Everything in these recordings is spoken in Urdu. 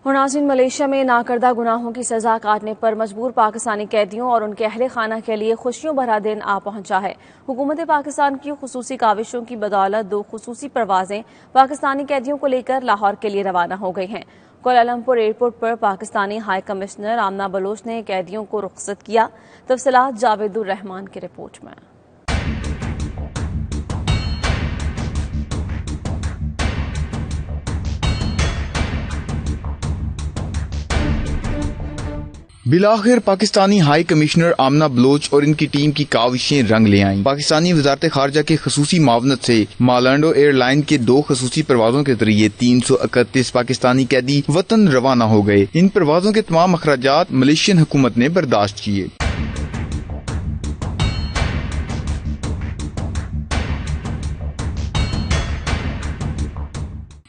اور ناظرین، ملیشیا میں ناکردہ گناہوں کی سزا کاٹنے پر مجبور پاکستانی قیدیوں اور ان کے اہل خانہ کے لیے خوشیوں بھرا دن آ پہنچا ہے۔ حکومت پاکستان کی خصوصی کاوشوں کی بدولت 2 خصوصی پروازیں پاکستانی قیدیوں کو لے کر لاہور کے لیے روانہ ہو گئی ہیں۔ کوالالمپور ایئرپورٹ پر پاکستانی ہائی کمشنر آمنہ بلوچ نے قیدیوں کو رخصت کیا۔ تفصیلات جاوید الرحمان کی رپورٹ میں۔ بالآخر پاکستانی ہائی کمشنر آمنہ بلوچ اور ان کی ٹیم کی کاوشیں رنگ لے آئیں۔ پاکستانی وزارت خارجہ کے خصوصی معاونت سے مالانڈو ایئر لائن کے 2 خصوصی پروازوں کے ذریعے 331 پاکستانی قیدی وطن روانہ ہو گئے۔ ان پروازوں کے تمام اخراجات ملیشین حکومت نے برداشت کیے۔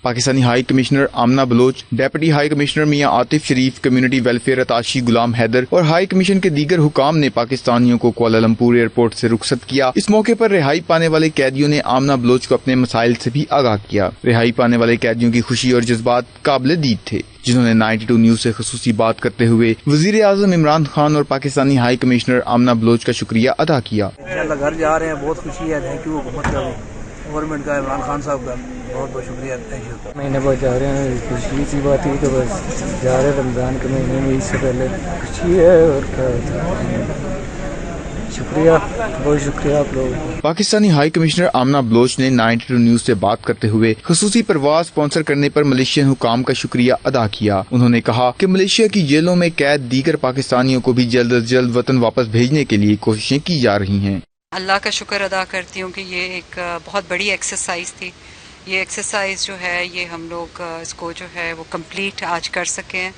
پاکستانی high commissioner Amna Baloch, deputy high commissioner Mian Atif Sharif, community welfare attache Ghulam Haider اور ہائی کمیشن کے دیگر حکام نے پاکستانیوں کو کوالالمپور ایئرپورٹ سے رخصت کیا۔ اس موقع پر رہائی پانے والے قیدیوں نے آمنہ بلوچ کو اپنے مسائل سے بھی آگاہ کیا۔ رہائی پانے والے قیدیوں کی خوشی اور جذبات قابل دید تھے، جنہوں نے 92 نیوز سے خصوصی بات کرتے ہوئے وزیر اعظم عمران خان اور پاکستانی ہائی کمشنر آمنہ بلوچ کا شکریہ ادا کیا۔ انشاءاللہ گھر جا رہے ہیں، بہت خوشی ہے۔ تھینک یو حکومت کا، گورنمنٹ کا، عمران خان صاحب کا بہت بہت شکریہ۔ Thank you. مہینے بعد جا رہے ہیں، خوشی سی بات ہی تو بس جا رہے ہیں رمضان کے مہینے میں، اس سے پہلے خوشی ہے اور کیا ہوتا ہے۔ شکریہ، بہت شکریہ آپ لوگوں کو۔ پاکستانی ہائی کمشنر آمنہ بلوچ نے 92 نیوز سے بات کرتے ہوئے خصوصی پرواز اسپانسر کرنے پر ملیشین حکام کا شکریہ ادا کیا۔ انہوں نے کہا کہ ملیشیا کی جیلوں میں قید دیگر پاکستانیوں کو بھی جلد از جلد وطن واپس بھیجنے کے لیے کوششیں کی جا رہی ہیں۔ اللہ کا شکر ادا کرتی ہوں کہ یہ ایک بہت بڑی ایکسرسائز تھی۔ یہ ایکسرسائز جو ہے یہ ہم لوگ اس کو جو ہے وہ کمپلیٹ آج کر سکے ہیں۔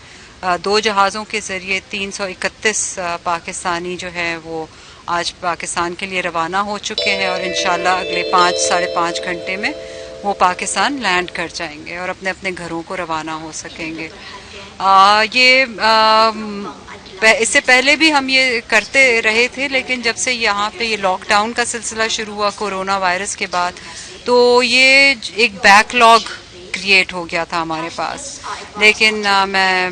2 جہازوں کے ذریعے 331 پاکستانی جو ہے وہ آج پاکستان کے لیے روانہ ہو چکے ہیں، اور انشاءاللہ اگلے 5 – 5.5 گھنٹے میں وہ پاکستان لینڈ کر جائیں گے اور اپنے اپنے گھروں کو روانہ ہو سکیں گے۔ اس سے پہلے بھی ہم یہ کرتے رہے تھے، لیکن جب سے یہاں پہ یہ لاک ڈاؤن کا سلسلہ شروع ہوا کورونا وائرس کے بعد، تو یہ ایک بیک لاگ کریٹ ہو گیا تھا ہمارے پاس۔ لیکن میں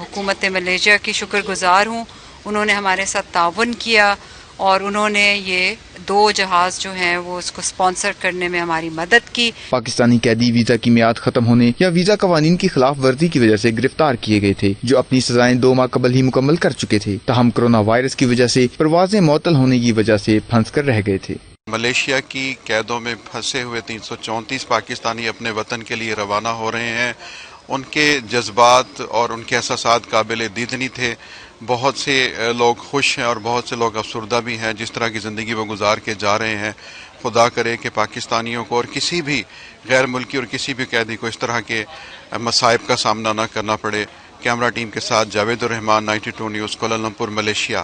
حکومت ملیشیا کی شکر گزار ہوں، انہوں نے ہمارے ساتھ تعاون کیا اور انہوں نے یہ 2 جہاز جو ہیں وہ اس کو اسپانسر کرنے میں ہماری مدد کی۔ پاکستانی قیدی ویزا کی میعاد ختم ہونے یا ویزا قوانین کی خلاف ورزی کی وجہ سے گرفتار کیے گئے تھے، جو اپنی سزائیں 2 ماہ قبل ہی مکمل کر چکے تھے، تاہم کورونا وائرس کی وجہ سے پروازیں معطل ہونے کی وجہ سے پھنس کر رہ گئے تھے۔ ملیشیا کی قیدوں میں پھنسے ہوئے 334 پاکستانی اپنے وطن کے لیے روانہ ہو رہے ہیں۔ ان کے جذبات اور ان کے احساسات قابل دیدنی تھے۔ بہت سے لوگ خوش ہیں اور بہت سے لوگ افسردہ بھی ہیں جس طرح کی زندگی وہ گزار کے جا رہے ہیں۔ خدا کرے کہ پاکستانیوں کو اور کسی بھی غیر ملکی اور کسی بھی قیدی کو اس طرح کے مصائب کا سامنا نہ کرنا پڑے۔ کیمرہ ٹیم کے ساتھ جاوید الرحمان، 92 نیوز، کوالالمپور، ملیشیا۔